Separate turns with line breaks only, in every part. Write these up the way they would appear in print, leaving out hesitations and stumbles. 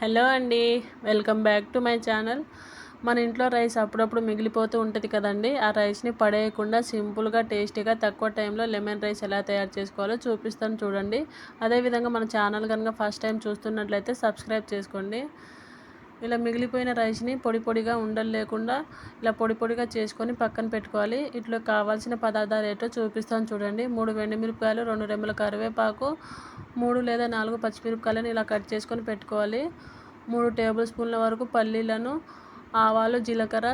Hello అండి, welcome back to my channel. మన ఇంట్లో రైస్ అప్పుడప్పుడు మిగిలిపోతూ ఉంటుంది కదండి. ఆ రైస్ని పడేయకుండా సింపుల్గా టేస్టీగా తక్కువ టైంలో లెమన్ రైస్ ఎలా తయారు చేసుకోవాలో చూపిస్తాను చూడండి. అదేవిధంగా మన ఛానల్ కనుక ఫస్ట్ టైం చూస్తున్నట్లయితే సబ్స్క్రైబ్ చేసుకోండి. ఇలా మిగిలిపోయిన రైస్ని పొడి పొడిగా ఉండలు లేకుండా ఇలా పొడి పొడిగా చేసుకొని పక్కన పెట్టుకోవాలి. ఇట్లా కావాల్సిన పదార్థాలు ఏంటో చూపిస్తాను చూడండి. 3 ఎండుమిరపకాయలు, 2 రెమ్మల కరివేపాకు, 3 లేదా 4 పచ్చిమిరపకాయలను ఇలా కట్ చేసుకొని పెట్టుకోవాలి. 3 టేబుల్ స్పూన్ల వరకు పల్లీలను, ఆవాలు, జీలకర్ర,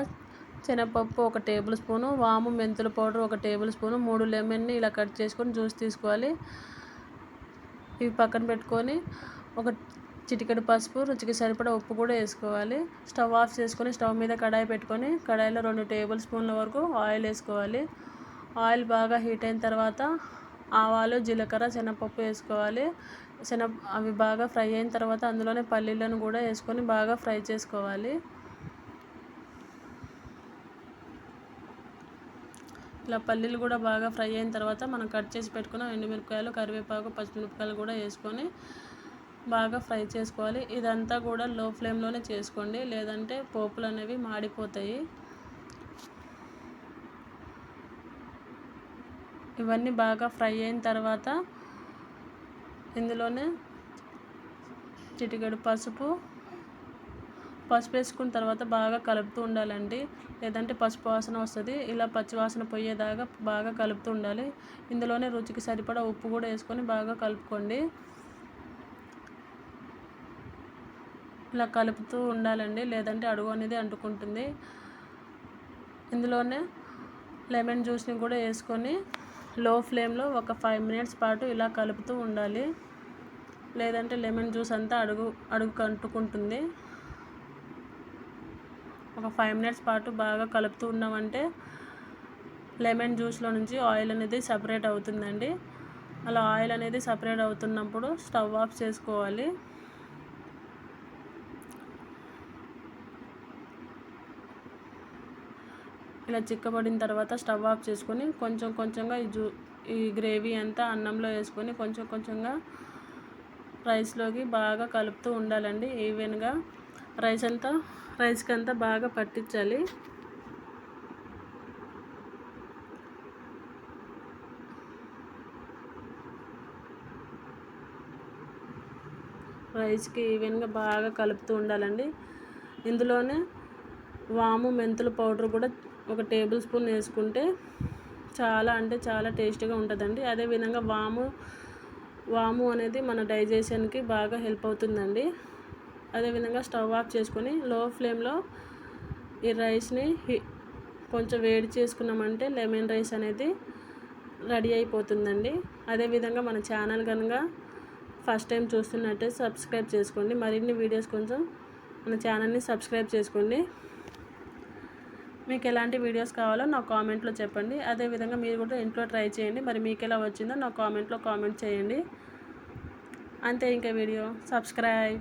శనగపప్పు 1 టేబుల్ స్పూను, వాము, మెంతుల పౌడర్ 1 టేబుల్ స్పూను, 3 లెమన్ని ఇలా కట్ చేసుకొని జ్యూస్ తీసుకోవాలి. ఇవి పక్కన పెట్టుకొని ఒక చిటికెడు పసుపు, రుచికి సరిపడా ఉప్పు కూడా వేసుకోవాలి. స్టవ్ ఆఫ్ చేసుకొని స్టవ్ మీద కడాయి పెట్టుకొని కడాయిలో 2 టేబుల్ స్పూన్ల వరకు ఆయిల్ వేసుకోవాలి. ఆయిల్ బాగా హీట్ అయిన తర్వాత ఆవాలు, జీలకర్ర, శనగపప్పు వేసుకోవాలి. అవి బాగా ఫ్రై అయిన తర్వాత అందులోనే పల్లీలను కూడా వేసుకొని బాగా ఫ్రై చేసుకోవాలి. ఇలా పల్లీలు కూడా బాగా ఫ్రై అయిన తర్వాత మనం కట్ చేసి పెట్టుకున్న ఎండుమిరపకాయలు, కరివేపాకు, పచ్చిమిరపకాయలు కూడా వేసుకొని బాగా ఫ్రై చేసుకోవాలి. ఇదంతా కూడా లో ఫ్లేమ్లోనే చేసుకోండి, లేదంటే పోపులు అనేవి మాడిపోతాయి. ఇవన్నీ బాగా ఫ్రై అయిన తర్వాత ఇందులోనే చిటికెడు పసుపు వేసుకున్న తర్వాత బాగా కలుపుతూ ఉండాలండి, లేదంటే పసుపు వాసన వస్తుంది. ఇలా పచ్చి వాసన పోయేదాకా బాగా కలుపుతూ ఉండాలి. ఇందులోనే రుచికి సరిపడా ఉప్పు కూడా వేసుకొని బాగా కలుపుకోండి. ఇలా కలుపుతూ ఉండాలండి, లేదంటే అడుగు అనేది అంటుకుంటుంది. ఇందులోనే లెమన్ జ్యూస్ని కూడా వేసుకొని లో ఫ్లేమ్లో ఒక 5 మినిట్స్ పాటు ఇలా కలుపుతూ ఉండాలి, లేదంటే లెమన్ జ్యూస్ అంతా అడుగు అంటుకుంటుంది. ఒక 5 మినిట్స్ పాటు బాగా కలుపుతూ ఉన్నామంటే లెమన్ జ్యూస్లో నుంచి ఆయిల్ అనేది సపరేట్ అవుతుందండి. అలా ఆయిల్ అనేది సపరేట్ అవుతున్నప్పుడు స్టవ్ ఆఫ్ చేసుకోవాలి. ఇలా చిక్కబడిన తర్వాత స్టవ్ ఆఫ్ చేసుకొని కొంచెం కొంచెంగా ఈ గ్రేవీ అంతా అన్నంలో వేసుకొని కొంచెం కొంచెంగా రైస్లోకి బాగా కలుపుతూ ఉండాలండి. ఈవెన్గా రైస్కి అంతా బాగా పట్టించాలి. రైస్కి ఈవెన్గా బాగా కలుపుతూ ఉండాలండి. ఇందులోనే వాము, మెంతుల పౌడర్ కూడా 1 టేబుల్ స్పూన్ వేసుకుంటే చాలా అంటే చాలా టేస్టీగా ఉంటుందండి. అదేవిధంగా వాము అనేది మన డైజెషన్కి బాగా హెల్ప్ అవుతుందండి. అదేవిధంగా స్టవ్ ఆఫ్ చేసుకొని లో ఫ్లేమ్లో ఈ రైస్ని కొంచెం వేడి చేసుకున్నామంటే లెమన్ రైస్ అనేది రెడీ అయిపోతుందండి. అదేవిధంగా మన ఛానల్ కనుక ఫస్ట్ టైం చూస్తున్నట్టే సబ్స్క్రైబ్ చేసుకోండి. మరిన్ని వీడియోస్ కొంచెం మన ఛానల్ని సబ్స్క్రైబ్ చేసుకోండి. మీకు ఎలాంటి వీడియోస్ కావాలో నా కామెంట్లో చెప్పండి. అదేవిధంగా మీరు కూడా ఇంట్లో ట్రై చేయండి. మరి మీకు ఎలా వచ్చిందో నా కామెంట్లో కామెంట్ చేయండి. అంతే, ఇంకా వీడియో సబ్స్క్రైబ్.